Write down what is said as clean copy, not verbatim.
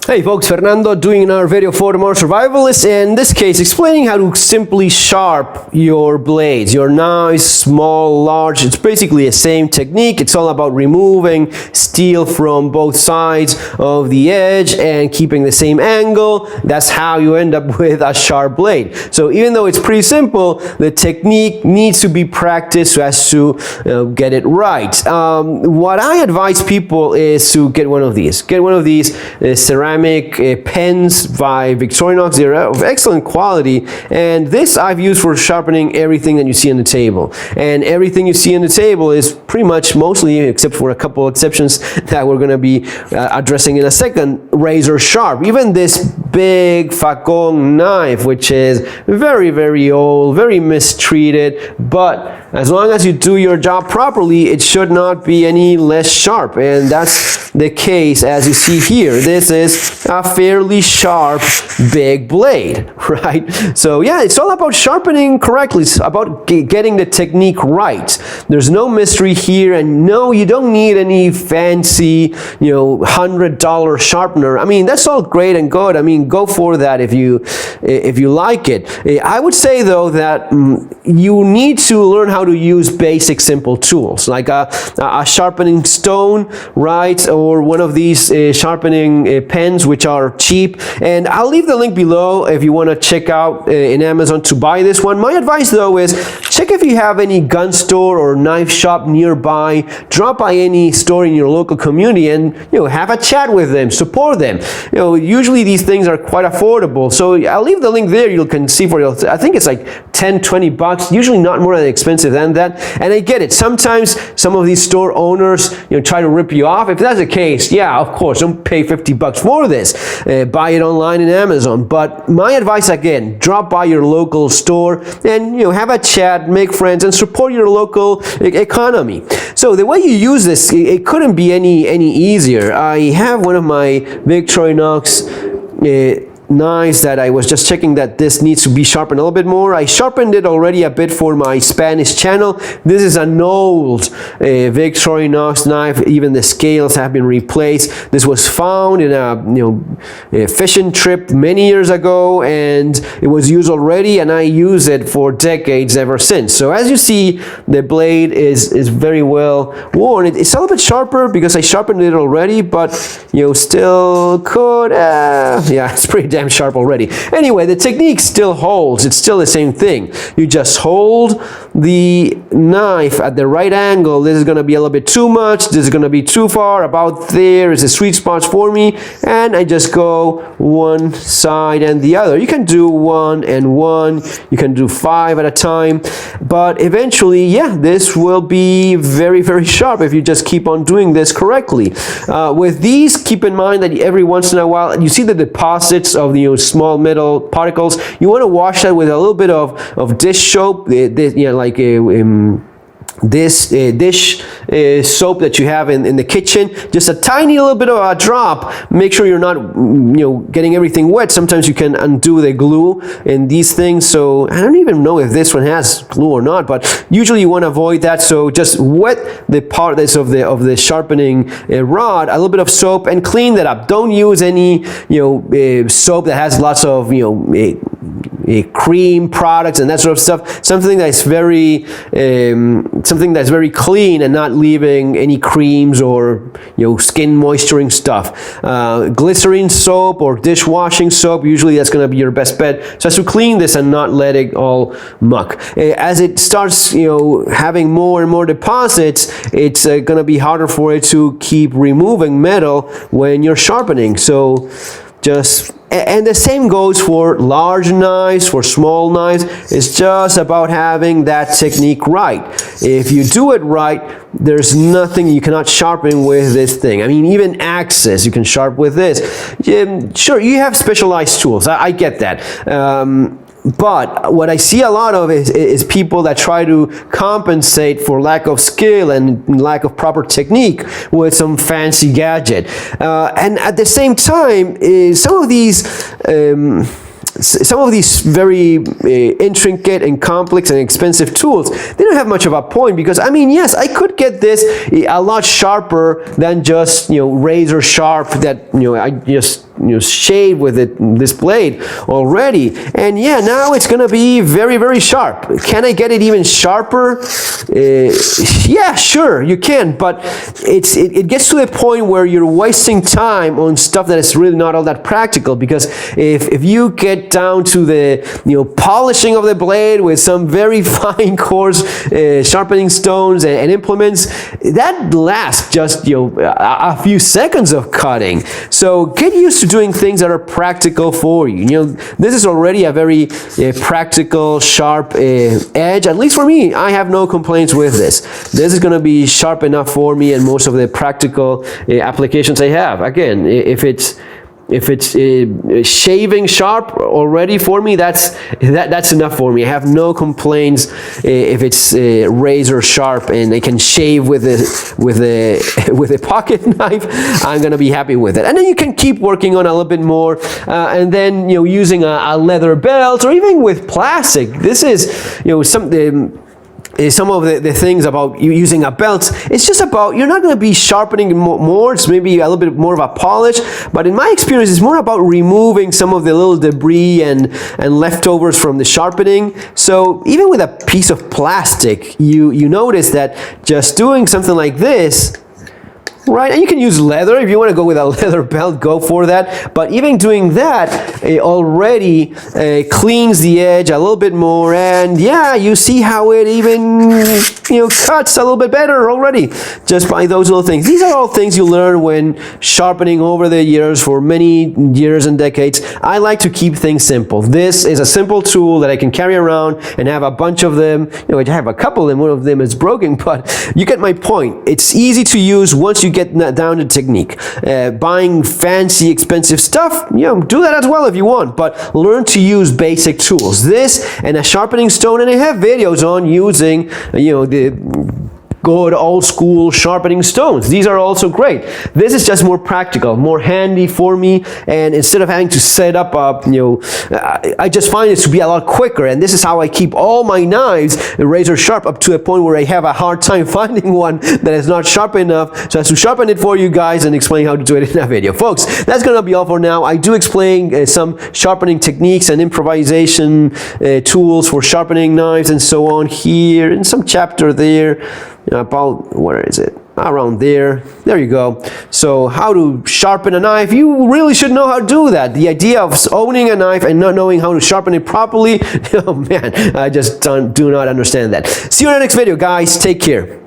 Hey folks, Fernando doing another video for the Modern Survivalist, and in this case explaining how to simply sharp your blades, your knives, small, large. It's basically the same technique. It's all about removing steel from both sides of the edge and keeping the same angle. That's how you end up with a sharp blade. So even though it's pretty simple, the technique needs to be practiced so as to get it right. What I advise people is to get one of these. Get one of these ceramic pens by Victorinox. They're of excellent quality, and this I've used for sharpening everything that you see on the table. And everything you see on the table is pretty much, mostly, except for a couple of exceptions that we're going to be addressing in a second, razor sharp. Even this big facon knife, which is very, very old, very mistreated, but as long as you do your job properly, it should not be any less sharp. And that's the case as you see here. This is a fairly sharp big blade, right? So yeah, it's all about sharpening correctly. It's about getting the technique right. There's no mystery here, and no, you don't need any fancy, $100 sharpener. I mean, that's all great and good. I mean, go for that if you like it. I would say though that you need to learn how to use basic simple tools like a sharpening stone, right, or one of these sharpening pens, which are cheap. And I'll leave the link below if you want to check out in Amazon to buy this one. My advice though is check if you have any gun store or knife shop nearby. Drop by any store in your local community and have a chat with them, support them. Usually these things are quite affordable, so I'll leave the link there. You can see for yourself. I think it's like 10-20 bucks, usually not more expensive than that. And I get it, sometimes some of these store owners try to rip you off. If that's the case, yeah, of course, don't pay 50 bucks for this. Buy it online in Amazon. But my advice again, drop by your local store and have a chat, make friends, and support your local economy. So the way you use this, it couldn't be any easier. I have one of my Victorinox knives that I was just checking that this needs to be sharpened a little bit more. I sharpened it already a bit for my Spanish channel. This is an old Victorinox knife. Even the scales have been replaced. This was found in a fishing trip many years ago, and it was used already, and I use it for decades ever since. So as you see, the blade is very well worn. It's a little bit sharper because I sharpened it already, but still could yeah, it's pretty damn sharp already. Anyway, the technique still holds. It's still the same thing. You just hold the knife at the right angle. This is going to be a little bit too much. This is going to be too far. About there is a sweet spot for me, and I just go one side and the other. You can do one and one. You can do 5 at a time, but eventually, yeah, this will be very, very sharp if you just keep on doing this correctly. With these, keep in mind that every once in a while you see the deposits of the small metal particles. You want to wash that with a little bit of dish soap, like this dish soap that you have in the kitchen. Just a tiny little bit of a drop. Make sure you're not getting everything wet. Sometimes you can undo the glue in these things, so I don't even know if this one has glue or not, but usually you want to avoid that. So just wet the part that's of the sharpening rod, a little bit of soap, and clean that up. Don't use any soap that has lots of cream products and that sort of stuff. Something that's very clean and not leaving any creams or skin moisturizing stuff. Glycerin soap or dishwashing soap, usually that's going to be your best bet. So as to clean this and not let it all muck. As it starts having more and more deposits, it's going to be harder for it to keep removing metal when you're sharpening. So and the same goes for large knives, for small knives. It's just about having that technique right. If you do it right, there's nothing you cannot sharpen with this thing. I mean, even axes you can sharpen with this. Sure, you have specialized tools. I get that. But what I see a lot of is people that try to compensate for lack of skill and lack of proper technique with some fancy gadget. And at the same time, some of these very intricate and complex and expensive tools, they don't have much of a point, because I mean, yes, I could get this a lot sharper than just razor sharp that I just shave with this blade already, and yeah, now it's gonna be very, very sharp. Can I get it even sharper? Yeah, sure, you can, but it gets to the point where you're wasting time on stuff that is really not all that practical, because if you get down to the polishing of the blade with some very fine coarse sharpening stones and implements, that lasts just a few seconds of cutting. So get used to doing things that are practical for you. This is already a very practical, sharp edge. At least for me, I have no complaints with this. This is going to be sharp enough for me and most of the practical applications I have. Again, if it's shaving sharp already for me, that's enough for me. I have no complaints if it's razor sharp and I can shave with a pocket knife. I'm gonna be happy with it. And then you can keep working on a little bit more, and then using a leather belt or even with plastic. This is some of the things about you using a belt. It's just about, you're not going to be sharpening more. It's maybe a little bit more of a polish, but in my experience, it's more about removing some of the little debris and leftovers from the sharpening. So even with a piece of plastic, you notice that just doing something like this, right, and you can use leather. If you want to go with a leather belt, go for that. But even doing that, it already cleans the edge a little bit more. And yeah, you see how it even cuts a little bit better already just by those little things. These are all things you learn when sharpening over the years, for many years and decades. I like to keep things simple. This is a simple tool that I can carry around and have a bunch of them. I have a couple and one of them is broken, but you get my point. It's easy to use once you get down to technique. Buying fancy, expensive stuff, do that as well if you want, but learn to use basic tools. This and a sharpening stone, and I have videos on using, the good old school sharpening stones. These are also great. This is just more practical, more handy for me, and instead of having to set up I just find it to be a lot quicker, and this is how I keep all my knives razor sharp, up to a point where I have a hard time finding one that is not sharp enough. So I have to sharpen it for you guys and explain how to do it in a video. Folks, that's gonna be all for now. I do explain some sharpening techniques and improvisation tools for sharpening knives and so on here in some chapter there. About, where is it? Around there. There you go. So how to sharpen a knife. You really should know how to do that. The idea of owning a knife and not knowing how to sharpen it properly, oh man, I just do not understand that. See you in the next video, guys. Take care.